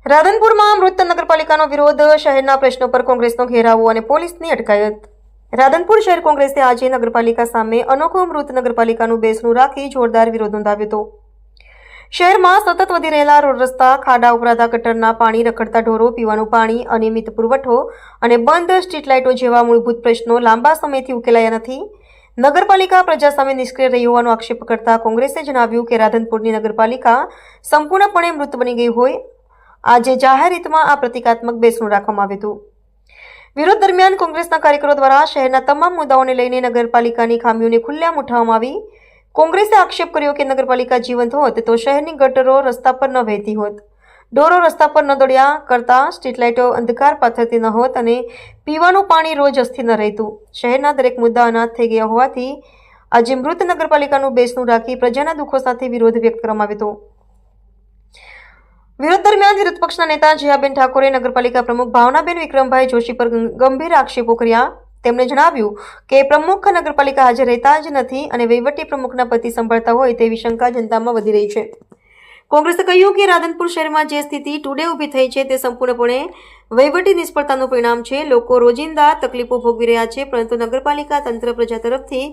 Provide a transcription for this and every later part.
રાધનપુરમાં મૃત નગરપાલિકાનો વિરોધ, શહેરના પ્રશ્નો પર કોંગ્રેસનો ઘેરાવો અને પોલીસની અટકાયત। રાધનપુર શહેર કોંગ્રેસે આજે નગરપાલિકા સામે અનોખો મૃત નગરપાલિકાનું બેસણું રાખી જોરદાર વિરોધ નોંધાવ્યો હતો। શહેરમાં સતત વધી રહેલા રોડ રસ્તા, ખાડા ઉભરાતા ગટરના પાણી, રખડતા ઢોરો, પીવાનું પાણી, અનિયમિત પુરવઠો અને બંધ સ્ટ્રીટ લાઇટો જેવા મૂળભૂત પ્રશ્નો લાંબા સમયથી ઉકેલાયા નથી। નગરપાલિકા પ્રજા સામે નિષ્ક્રિય રહી હોવાનો આક્ષેપ કરતા કોંગ્રેસે જણાવ્યું કે રાધનપુરની નગરપાલિકા સંપૂર્ણપણે મૃત બની ગઈ હોય। આજે જાહેર હિતમાં આ પ્રતિકાત્મક બેસણું રાખવામાં આવ્યું હતું। વિરોધ દરમિયાન કોંગ્રેસના કાર્યકરો દ્વારા શહેરના તમામ મુદ્દાઓને લઈને નગરપાલિકાની ખામીઓને ખુલ્લેઆમ ઉઠાવવામાં આવી। કોંગ્રેસે આક્ષેપ કર્યો કે નગરપાલિકા જીવંત હોત તો શહેરની ગટરો રસ્તા પર ન વહેતી હોત, ઢોરો રસ્તા પર ન દોડ્યા કરતા, સ્ટ્રીટ લાઇટો અંધકાર પાથરતી ન હોત અને પીવાનું પાણી રોજ અસ્થિર ન રહેતું। શહેરના દરેક મુદ્દા અનાથ થઈ ગયા હોવાથી આજે મૃત નગરપાલિકાનું બેસણું રાખી પ્રજાના દુઃખો સાથે વિરોધ વ્યક્ત કરવામાં આવ્યો હતો। વિરોધ દરમિયાન વિરોધ પક્ષના નેતા જયાબેન ઠાકોરે નગરપાલિકા પ્રમુખ ભાવનાબેન વિક્રમભાઈ જોશી પર ગંભીર આક્ષેપો કર્યા। તેમણે જણાવ્યું કે પ્રમુખ નગરપાલિકા હાજર રહેતા જ નથી અને વહીવટી પ્રમુખના પતિ સંભાળતા હોય તેવી શંકા જનતામાં વધી રહી છે। કોંગ્રેસે કહ્યું કે રાધનપુર શહેરમાં જે સ્થિતિ ટુડે ઊભી થઈ છે તે સંપૂર્ણપણે વહીવટી નિષ્ફળતાનું પરિણામ છે। લોકો રોજિંદા તકલીફો ભોગવી રહ્યા છે, પરંતુ નગરપાલિકા તંત્ર પ્રજા તરફથી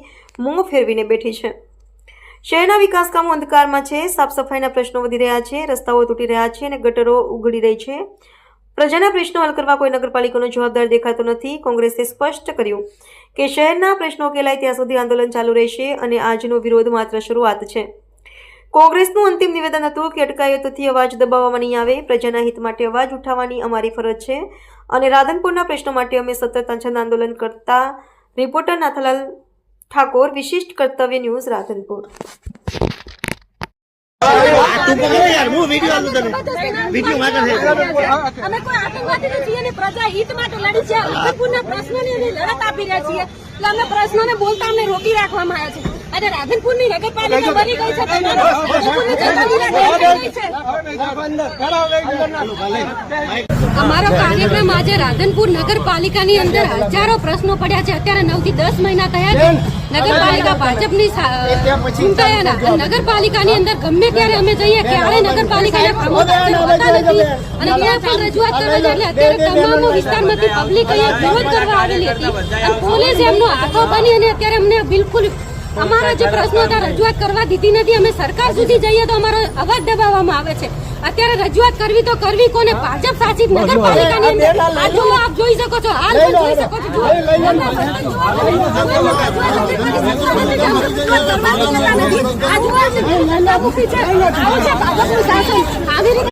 મોં ફેરવીને બેઠી છે। શહેરના વિકાસ કામો અંધકારમાં છે, સાફ સફાઈના પ્રશ્નો વધી રહ્યા છે, રસ્તાઓ તૂટી રહ્યા છે અને ગટરો ઉઘડી રહી છે। પ્રજાના પ્રશ્નો હલ કરવા કોઈ નગરપાલિકાનો જવાબદાર દેખાતો નથી। કોંગ્રેસે સ્પષ્ટ કર્યું કે શહેરના પ્રશ્નો ઉકેલાય ત્યાં સુધી આંદોલન ચાલુ રહેશે અને આજનો વિરોધ માત્ર શરૂઆત છે। કોંગ્રેસનું અંતિમ નિવેદન હતું કે અટકાયતોથી અવાજ દબાવવામાં નહીં આવે। પ્રજાના હિત માટે અવાજ ઉઠાવવાની અમારી ફરજ છે અને રાધનપુરના પ્રશ્નો માટે અમે સતત જન આંદોલન કરતા। રિપોર્ટર નાથાલાલ ઠાકોર, વિશિષ્ટ કર્તવ્ય ન્યૂઝ, રાધનપુર। અમે કોઈ આતંકવાદી નથી અને પ્રજા હિત માટે લડી છે। રાધનપુરના પ્રશ્નોની લડત આપી રહ્યા છીએ એટલે અમે પ્રશ્નોને બોલતા અમને રોકી રાખવામાં આવ્યા છે। આજે રાધનપુરની નગરપાલિકા બની ગઈ છે, અમારો કાર્યક્રમ આજે રાધનપુર નગરપાલિકાની અંદર હજારો પ્રશ્નો પડ્યા છે। અત્યારે 9 થી 10 મહિના થયા છે નગરપાલિકા ભાજપની ચૂંટાયાના। નગરપાલિકાની અંદર ગમે ત્યારે અમે જઈએ ક્યારે નગરપાલિકાના પ્રમુખ હોતા નથી અને ત્યાં પણ રજૂઆત કરવા જાય એટલે અત્યારે તમામ વિસ્તારમાંથી પબ્લિક અહીંયા વિરોધ કરવા આવેલી હતી અને પોલીસ એમનો હાથો બની અને અત્યારે અમને બિલકુલ અમારા જે પ્રશ્નો હતા રજૂઆત કરવા દીધી નથી। અમે સરકાર સુધી જઈએ તો અમારો અવાજ દબાવવામાં આવે છે। અત્યારે રજૂઆત કરવી તો કરવી કોને? ભાજપ શાસિત નગરપાલિકાની અંદર આ જો આપ જોઈ શકો છો, હાલ પણ જોઈ શકો છો।